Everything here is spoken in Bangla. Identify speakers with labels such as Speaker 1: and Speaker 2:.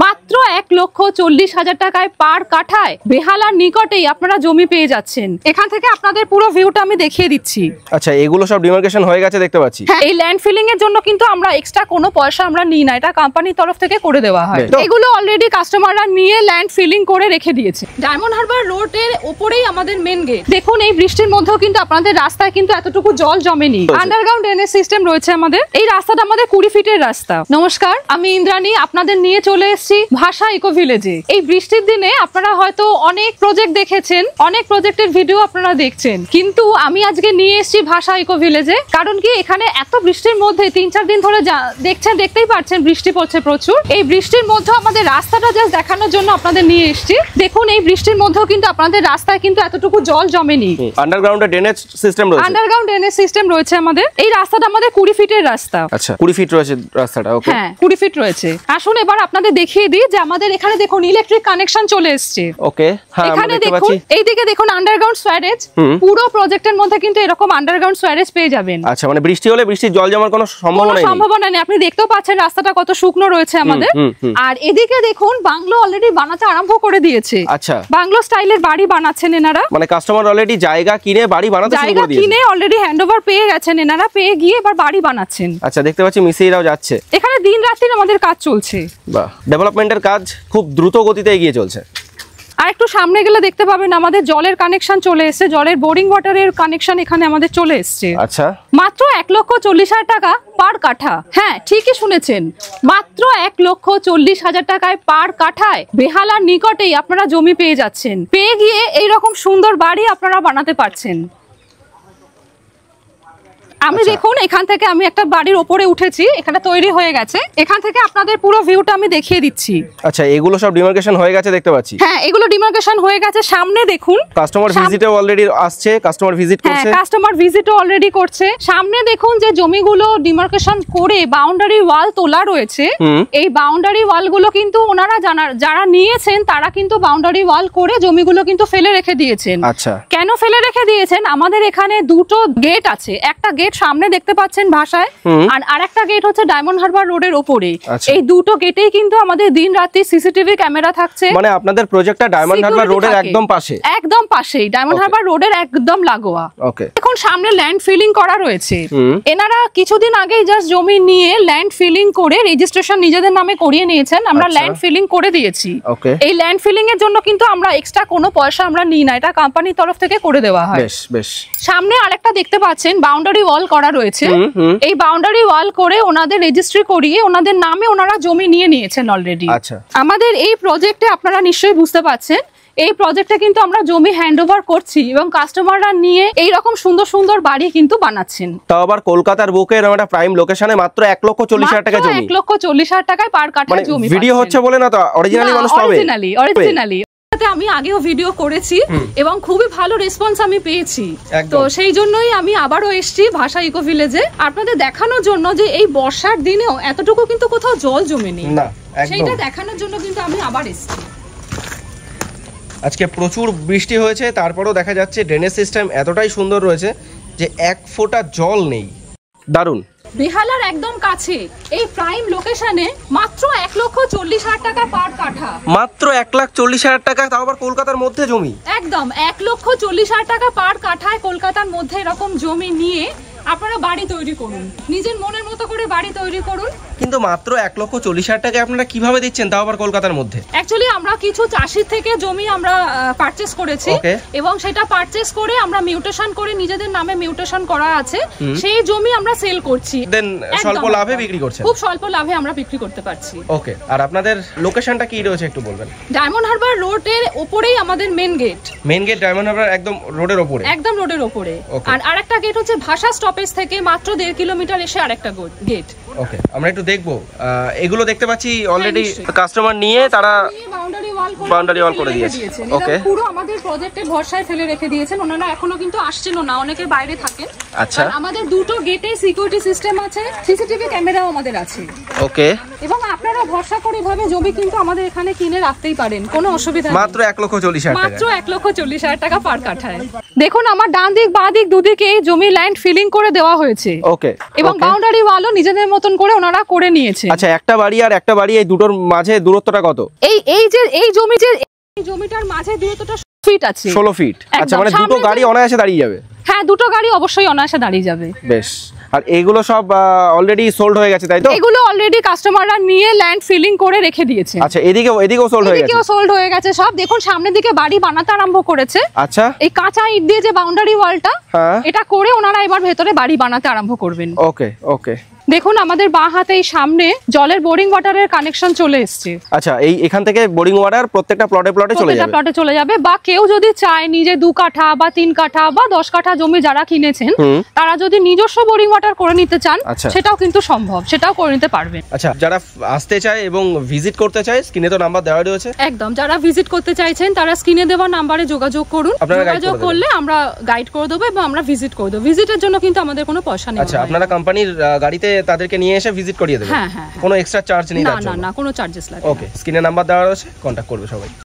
Speaker 1: মাত্র 1,40,000 টাকায় পার কাঠায় বেহালার নিকটেই আপনারা জমি পেয়ে যাচ্ছেন। এখান থেকে আপনাদের পুরো ভিউটা আমি দেখিয়ে দিচ্ছি।
Speaker 2: আচ্ছা, এগুলো সব ডিমার্কেশন হয়ে গেছে দেখতে পাচ্ছি।
Speaker 1: হ্যাঁ, এই ল্যান্ড ফিলিং এর জন্য কিন্তু আমরা এক্সট্রা কোনো পয়সা আমরা নিই না, এটা কোম্পানির তরফ থেকে করে দেওয়া হয়। এগুলো অলরেডি কাস্টমাররা নিয়ে ল্যান্ড ফিলিং করে রেখে দিয়েছে। ডায়মন্ড হারবার রোডের উপরেই আমাদের মেন গেট। দেখুন, এই বৃষ্টির মধ্যেও কিন্তু আপনাদের রাস্তায় কিন্তু এতটুকু জল জমেনি। আন্ডারগ্রাউন্ড ড্রেনেজ সিস্টেম রয়েছে আমাদের। এই রাস্তাটা আমাদের 20 ফিটের রাস্তা। নমস্কার, আমি ইন্দ্রাণী, আপনাদের নিয়ে চলে এসেছি ভাষা ইকো ভিলেজে। এই বৃষ্টির দিনে আপনারা হয়তো অনেক প্রজেক্ট দেখেছেন, অনেক প্রজেক্টের ভিডিও আপনারা দেখছেন, কিন্তু আমি আজকে নিয়ে এসেছি ভাষা ইকো ভিলেজে। কারণ কি, এখানে এত বৃষ্টির মধ্যে 3-4 দিন ধরে দেখতেই পাচ্ছেন বৃষ্টি পড়ছে প্রচুর। এই বৃষ্টির মধ্যে আমাদের রাস্তাটা জাস্ট দেখানোর জন্য আপনাদের নিয়ে এসেছি। দেখুন, এই বৃষ্টির মধ্যেও কিন্তু আপনাদের রাস্তায় কিন্তু এতটুকু জল জমেনি।
Speaker 2: আন্ডারগ্রাউন্ড ড্রেনেজ সিস্টেম রয়েছে।
Speaker 1: আন্ডারগ্রাউন্ড ড্রেনেজ সিস্টেম রয়েছে আমাদের। এই রাস্তাটা আমাদের 20 ফিটের রাস্তা।
Speaker 2: আচ্ছা, 20 ফিট রয়েছে রাস্তাটা। ওকে,
Speaker 1: হ্যাঁ, 20 ফিট রয়েছে। আসুন এবার আপনাদের দেখিয়ে দিই যে আমাদের এখানে দেখুন ইলেকট্রিক কানেকশন চলে এসেছে।
Speaker 2: ওকে, হ্যাঁ,
Speaker 1: এখানে দেখুন, এইদিকে দেখুন আন্ডারগ্রাউন্ড সুয়ারেজ। পুরো প্রজেক্টের মধ্যে কিন্তু এরকম আন্ডারগ্রাউন্ড সুয়ারেজ পেয়ে যাবেন।
Speaker 2: আচ্ছা, মানে বৃষ্টি হলে বৃষ্টির জল জমার কোনো সম্ভাবনা
Speaker 1: নেই। আপনি দেখতেও পাচ্ছেন রাস্তাটা কত শুকনো রয়েছে আমাদের। আর এদিকে দেখুন বাংলো অলরেডি বানাতে আরম্ভ করে দিয়েছে।
Speaker 2: আচ্ছা,
Speaker 1: বাংলো স্টাইলের বাড়ি বানাচ্ছেন এনারা।
Speaker 2: মানে কাস্টমার অলরেডি জায়গা কিনে বাড়ি বানাতে শুরু করে দিয়েছে।
Speaker 1: কিনে অলরেডি হ্যান্ডওভার পেয়ে গেছেন এনারা, পেয়ে গিয়ে এবার বাড়ি বানাচ্ছেন।
Speaker 2: আচ্ছা, দেখতে পাচ্ছি মিস্ত্রিরাও যাচ্ছে।
Speaker 1: এখানে দিন রাত্রি আমাদের কাজ চলছে।
Speaker 2: বাহ, ডেভেলপমেন্টের কাজ খুব দ্রুত গতিতে এগিয়ে চলছে।
Speaker 1: আর একটু সামনে গেলে দেখতে পাবেন আমাদের জলের কানেকশন চলে এসেছে। জলের বোরিং ওয়াটারের কানেকশন এখানে আমাদের চলে এসেছে।
Speaker 2: আচ্ছা,
Speaker 1: মাত্র 1,40,000 টাকা পার কাঠা। হ্যাঁ, ঠিকই শুনেছেন, মাত্র 1,40,000 টাকায় পার কাঠায় বেহালার নিকটেই আপনারা জমি পেয়ে যাচ্ছেন। পেয়ে গিয়ে এইরকম সুন্দর বাড়ি আপনারা বানাতে পারছেন। আমি দেখুন, এখান থেকে আমি একটা বাড়ির উপরে উঠেছি, এখানে তৈরি হয়ে গেছে। এখান থেকে আপনাদের পুরো ভিউটা আমি দেখিয়ে দিচ্ছি।
Speaker 2: আচ্ছা, এগুলো সব ডিমার্কেশন হয়ে গেছে দেখতে পাচ্ছি।
Speaker 1: হ্যাঁ, এগুলো ডিমার্কেশন হয়ে গেছে। সামনে দেখুন
Speaker 2: কাস্টমার ভিজিটও অলরেডি আসছে, কাস্টমার ভিজিট করছে।
Speaker 1: হ্যাঁ, কাস্টমার ভিজিটও অলরেডি করছে। সামনে দেখুন যে জমিগুলো ডিমার্কেশন করে বাউন্ডারি ওয়াল তোলা রয়েছে। এই বাউন্ডারি ওয়ালগুলো কিন্তু ওনারা যারা নিয়েছেন তারা কিন্তু বাউন্ডারি ওয়াল করে জমিগুলো কিন্তু ফেলে রেখে দিয়েছেন।
Speaker 2: আচ্ছা,
Speaker 1: কেন ফেলে রেখে দিয়েছেন? আমাদের এখানে দুটো গেট আছে। একটা গেট সামনে দেখতে পাচ্ছেন ভাষায়, আর আরেকটা গেট হচ্ছে ডায়মন্ড হারবার রোডের উপরে। এই দুটো গেটেই কিন্তু আমাদের দিন রাতে সিসিটিভি ক্যামেরা থাকছে।
Speaker 2: মানে আপনাদের প্রজেক্টটা ডায়মন্ড হারবার রোডের একদম পাশে? একদম
Speaker 1: পাশেই, ডায়মন্ড হারবার রোডের একদম লাগোয়া।
Speaker 2: ওকে,
Speaker 1: এখন সামনে ল্যান্ড ফিলিং করা রয়েছে। এনারা কিছুদিন আগেই জাস্ট জমি নিয়ে ল্যান্ড ফিলিং করে রেজিস্ট্রেশন নিজেদের নামে করিয়ে নিয়েছেন। আমরা ল্যান্ড ফিলিং করে দিয়েছি। এই ল্যান্ড ফিলিং এর জন্য কিন্তু আমরা এক্সট্রা কোনো পয়সা আমরা নিই না, এটা কোম্পানির তরফ থেকে করে দেওয়া হয়।
Speaker 2: বেশ বেশ।
Speaker 1: সামনে আরেকটা দেখতে পাচ্ছেন বাউন্ডারি ওয়াল করা রয়েছে। এই বাউন্ডারি ওয়াল করে ওনাদের রেজিস্ট্রি করিয়ে ওনাদের নামে ওনারা জমি নিয়ে নিয়েছেন অলরেডি।
Speaker 2: আচ্ছা,
Speaker 1: আমাদের এই প্রজেক্টে আপনারা নিশ্চয়ই বুঝতে পাচ্ছেন, এই প্রজেক্টে কিন্তু আমরা জমি হ্যান্ডওভার করছি এবং কাস্টমাররা নিয়ে এই রকম সুন্দর সুন্দর বাড়ি কিন্তু বানাচ্ছেন।
Speaker 2: তাও আবার কলকাতার বুকে এরকম একটা প্রাইম লোকেশনে মাত্র 1,40,000 টাকা জমি।
Speaker 1: 1,40,000 টাকায় পার কাঠা জমি।
Speaker 2: ভিডিও হচ্ছে বলে না তো, অরিজিনালি মানুষ পাবে।
Speaker 1: অরিজিনালি আমি আগেও ভিডিও করেছি এবং খুবই ভালো রেসপন্স আমি পেয়েছি। তো সেই জন্যই আমি আবারও এসেছি ভাষা ইকো ভিলেজে আপনাদের দেখানোর জন্য যে এই বর্ষার দিনেও এতটুকু কিন্তু কোথাও জল জমেনি, সেইটা দেখানোর জন্য কিন্তু আমি আবার এসেছি।
Speaker 2: আজকে প্রচুর বৃষ্টি হয়েছে, তারপরেও দেখা যাচ্ছে ড্রেনেজ সিস্টেম এতটাই সুন্দর রয়েছে যে এক ফোঁটা জল নেই। দারুণ।
Speaker 1: বেহালার একদম কাছে এই প্রাইম লোকেশনে মাত্র 1,40,000 টাকা পার কাঠা।
Speaker 2: মাত্র 1,40,000 টাকা, তাও আবার কলকাতার মধ্যে জমি।
Speaker 1: একদম 1,40,000 টাকা পার কাঠায় কলকাতার মধ্যে এরকম জমি নিয়ে আপনারা বাড়ি তৈরি করুন, নিজের মনের মতো করে বাড়ি তৈরি করুন।
Speaker 2: কিন্তু মাত্র 1,40,000 টাকা আপনারা কিভাবে দিচ্ছেন, তাও আবার কলকাতার মধ্যে?
Speaker 1: অ্যাকচুয়ালি আমরা কিছু চাষির থেকে জমি আমরা পারচেজ করেছি এবং সেটা পারচেজ করে আমরা মিউটেশন করে নিজেদের নামে মিউটেশন করা আছে, সেই জমি আমরা সেল করছি।
Speaker 2: দেন স্বল্প লাভে বিক্রি করছেন?
Speaker 1: খুব স্বল্প লাভে আমরা বিক্রি করতে পারছি।
Speaker 2: ওকে, আর আপনাদের লোকেশনটা কি রয়েছে একটু বলবেন?
Speaker 1: ডায়মন্ড হারবার রোডের উপরেই আমাদের main gate.
Speaker 2: Main gate Diamond Harbour একদম রোডের উপরে? একদম
Speaker 1: রোডের উপরে। আর আরেকটা গেট হচ্ছে ভাষা স্টপেজ থেকে মাত্র 1.5 কিলোমিটার এসে আরেকটা গেট। ওকে, আমরা একটু দেখবো। এগুলো দেখতে পাচ্ছি অলরেডি কাস্টমার নিয়ে তারা বাউন্ডারি ওয়াল
Speaker 2: বাউন্ডারি ওয়াল করে দিয়েছে। ওকে,
Speaker 1: পুরো আমাদের প্রজেক্টের ভরসায় ফেলে রেখে দিয়েছেন। ওনারা এখনো কিন্তু আসছেন না, অনেকে বাইরে থাকেন।
Speaker 2: আচ্ছা,
Speaker 1: আমাদের দুটো গেটে সিকিউরিটি সিস্টেম আছে, সিসিটিভি ক্যামেরাও আমাদের আছে।
Speaker 2: ওকে,
Speaker 1: এবং আপনারা ভরসা করে ভাবে জমি কিন্তু আমাদের এখানে কিনে রাখতেই পারেন, কোনো অসুবিধা নেই।
Speaker 2: মাত্র 1,40,000 টাকা,
Speaker 1: মাত্র 1,40,000 টাকা পার কাঠায়। দেখুন আমার ডান দিক বাঁ দিক দুদিকে জমি ল্যান্ড ফিলিং করে দেওয়া হয়েছে।
Speaker 2: ওকে,
Speaker 1: এবং বাউন্ডারি ওয়ালও নিজেদের মতন করে ওনারা করে নিয়েছে।
Speaker 2: আচ্ছা, একটা বাড়ি আর একটা বাড়ি এই দুটোর মাঝে দূরত্বটা কত?
Speaker 1: এই জমিটার মাঝে দূরত্বটা 16 ফিট আছে।
Speaker 2: 16 ফিট। আচ্ছা, মানে দুটো গাড়ি অনায়াসে দাঁড়িয়ে যাবে?
Speaker 1: হ্যাঁ, দুটো গাড়ি অবশ্যই অনায়াসে দাঁড়িয়ে যাবে।
Speaker 2: বেশ। আর এগুলো সব অলরেডি সোল্ড হয়ে গেছে, তাই তো?
Speaker 1: এগুলো অলরেডি কাস্টমাররা নিয়ে ল্যান্ড ফিলিং করে রেখে দিয়েছে।
Speaker 2: আচ্ছা, এদিকেও সোল্ড হয়ে গেছে?
Speaker 1: এদিকেও সোল্ড হয়ে গেছে সব। দেখুন সামনের দিকে বাড়ি বানাতে আরম্ভ করেছে।
Speaker 2: আচ্ছা,
Speaker 1: এই কাঁচা ইট দিয়ে যে বাউন্ডারি ওয়ালটা, এটা করে ওনারা এবার ভেতরে বাড়ি বানাতে আরম্ভ করবেন।
Speaker 2: ওকে, ওকে।
Speaker 1: দেখুন আমাদের বাঁ হাতে এই সামনে জলের বোরিং ওয়াটারের কানেকশন চলে এসেছে।
Speaker 2: আচ্ছা, এখান থেকে বোরিং ওয়াটার প্রত্যেকটা প্লটে চলে যাবে।
Speaker 1: বা কেউ যদি চায় নিজে 2 কাঠা বা 3 কাঠা বা 10 কাঠা জমি যারা কিনেছেন, তারা যদি নিজস্ব বোরিং ওয়াটার করে নিতে চান, সেটাও কিন্তু সম্ভব, সেটাও করে নিতে পারবেন।
Speaker 2: আচ্ছা, যারা আসতে চায় এবং ভিজিট করতে চায়, স্ক্রিনে তো নাম্বার দেওয়া রয়েছে।
Speaker 1: একদম, যারা ভিজিট করতে চাইছেন তারা স্ক্রিনে দেওয়া নাম্বারে যোগাযোগ করুন। যোগাযোগ করলে আমরা গাইড করে দেবো এবং আমরা ভিজিট করে দেবো। ভিজিটের জন্য কিন্তু আমাদের কোনো পয়সা নেই।
Speaker 2: আচ্ছা, আপনারা কোম্পানির গাড়িতে তাদেরকে নিয়ে এসে ভিজিট করিয়ে দেবেন?
Speaker 1: হ্যাঁ,
Speaker 2: কোনো এক্সট্রা চার্জ নেই?
Speaker 1: না, কোনো চার্জেস লাগে না।
Speaker 2: ওকে, স্ক্রিনে নাম্বার দেওয়া রয়েছে, কন্টাক্ট করবে সবাই।